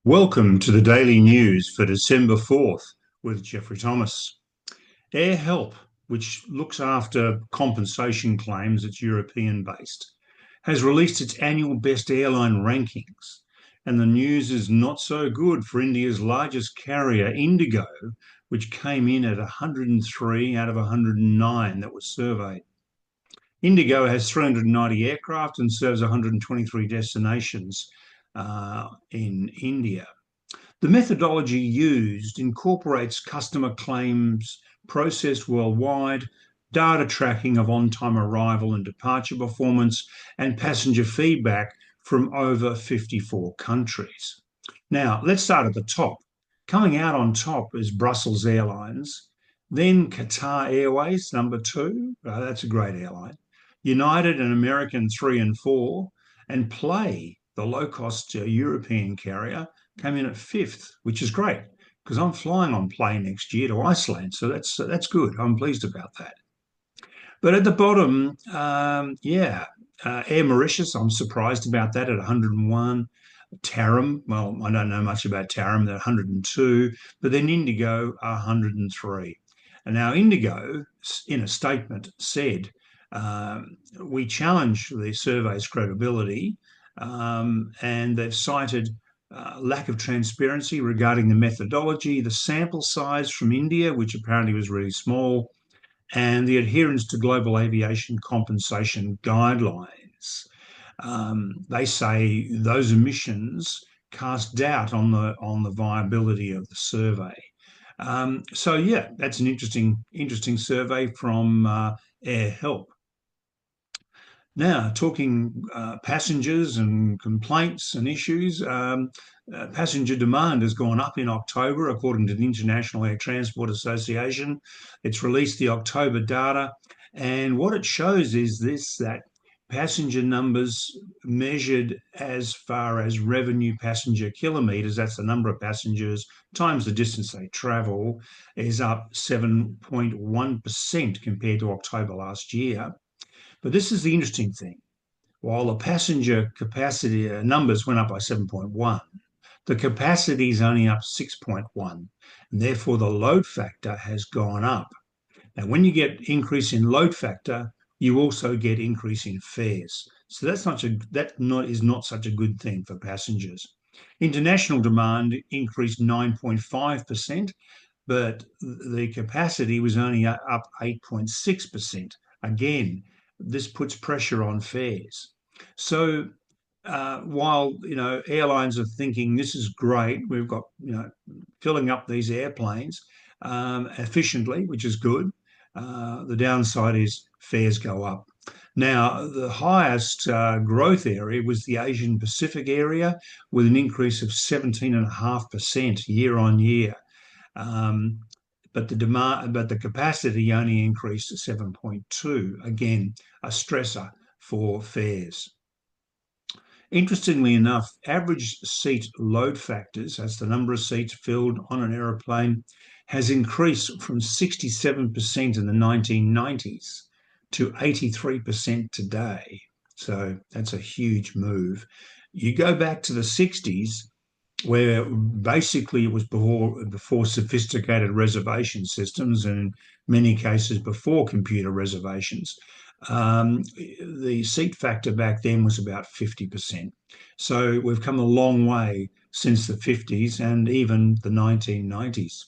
Welcome to the Daily News for December 4th with Geoffrey Thomas. AirHelp, which looks after compensation claims, it's European based, has released its annual best airline rankings. And the news is not so good for India's largest carrier, Indigo, which came in at 103 out of 109 that were surveyed. Indigo has 390 aircraft and serves 123 destinations in India. The methodology used incorporates customer claims processed worldwide, data tracking of on-time arrival and departure performance, and passenger feedback from over 54 countries. Now, let's start at the top. Coming out on top is Brussels Airlines, then Qatar Airways, number two. That's a great airline. United and American 3 and 4, and Play, the low-cost European carrier, came in at fifth, which is great because I'm flying on Play next year to Iceland, so that's good. I'm pleased about that. But at the bottom, Air Mauritius, I'm surprised about that at 101. Tarim, well, I don't know much about Tarim, they're 102, but then Indigo are 103. And now Indigo, in a statement, said, we challenge the survey's credibility, and they've cited lack of transparency regarding the methodology, the sample size from India, which apparently was really small, and the adherence to global aviation compensation guidelines. They say those emissions cast doubt on the viability of the survey. That's an interesting survey from AirHelp. Now, talking passengers and complaints and issues, passenger demand has gone up in October, according to the International Air Transport Association. It's released the October data, and what it shows is that passenger numbers measured as far as revenue passenger kilometres, that's the number of passengers times the distance they travel, is up 7.1% compared to October last year. But this is the interesting thing. While the passenger capacity numbers went up by 7.1, the capacity is only up 6.1, and therefore the load factor has gone up. Now, when you get increase in load factor, you also get increase in fares. So is not such a good thing for passengers. International demand increased 9.5%, but the capacity was only up 8.6%. Again, this puts pressure on fares. So while airlines are thinking this is great, we've got filling up these airplanes efficiently, which is good. The downside is fares go up. Now, the highest growth area was the Asian Pacific area, with an increase of 17.5% year on year. But the capacity only increased to 7.2. Again, a stressor for fares. Interestingly enough, average seat load factors, that's the number of seats filled on an aeroplane, has increased from 67% in the 1990s to 83% today. So that's a huge move. You go back to the 60s, where basically it was before sophisticated reservation systems, and in many cases before computer reservations. The seat factor back then was about 50%. So we've come a long way since the 50s and even the 1990s.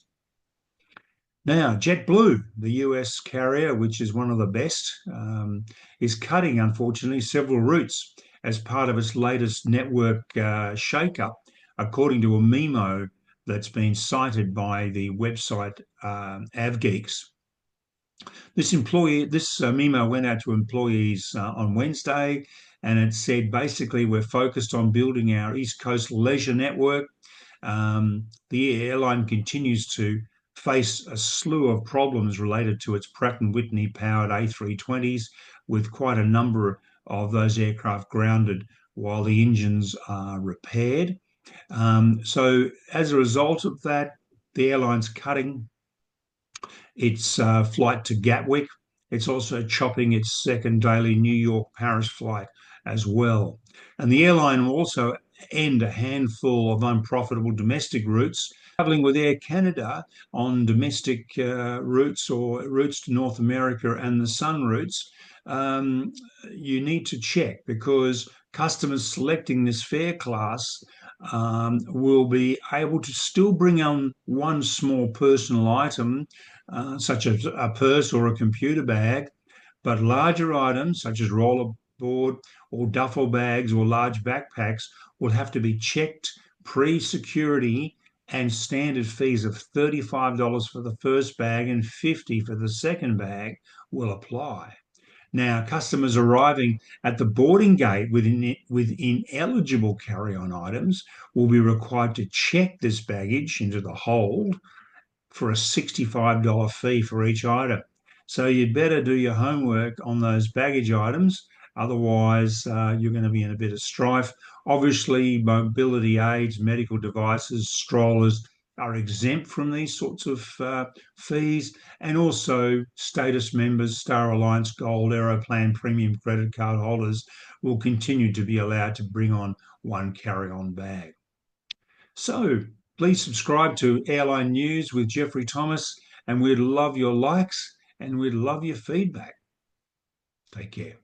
Now, JetBlue, the US carrier, which is one of the best, is cutting, unfortunately, several routes as part of its latest network shake-up, according to a memo that's been cited by the website AvGeeks. This memo went out to employees on Wednesday, and it said basically we're focused on building our East Coast leisure network. The airline continues to face a slew of problems related to its Pratt & Whitney powered A320s, with quite a number of those aircraft grounded while the engines are repaired. So as a result of that, the airline's cutting its flight to Gatwick. It's also chopping its second daily New York-Paris flight as well. And the airline will also end a handful of unprofitable domestic routes. Traveling with Air Canada on domestic routes or routes to North America and the sun routes, um, you need to check, because customers selecting this fare class will be able to still bring on one small personal item, such as a purse or a computer bag, but larger items such as rollerboard or duffel bags or large backpacks will have to be checked pre-security, and standard fees of $35 for the first bag and $50 for the second bag will apply. Now, customers arriving at the boarding gate with ineligible carry-on items will be required to check this baggage into the hold for a $65 fee for each item. So you'd better do your homework on those baggage items. Otherwise, you're going to be in a bit of strife. Obviously, mobility aids, medical devices, strollers are exempt from these sorts of fees. And also, status members, Star Alliance Gold, Aeroplan Premium credit card holders will continue to be allowed to bring on one carry-on bag. So please subscribe to Airline News with Geoffrey Thomas, and we'd love your likes and we'd love your feedback. Take care.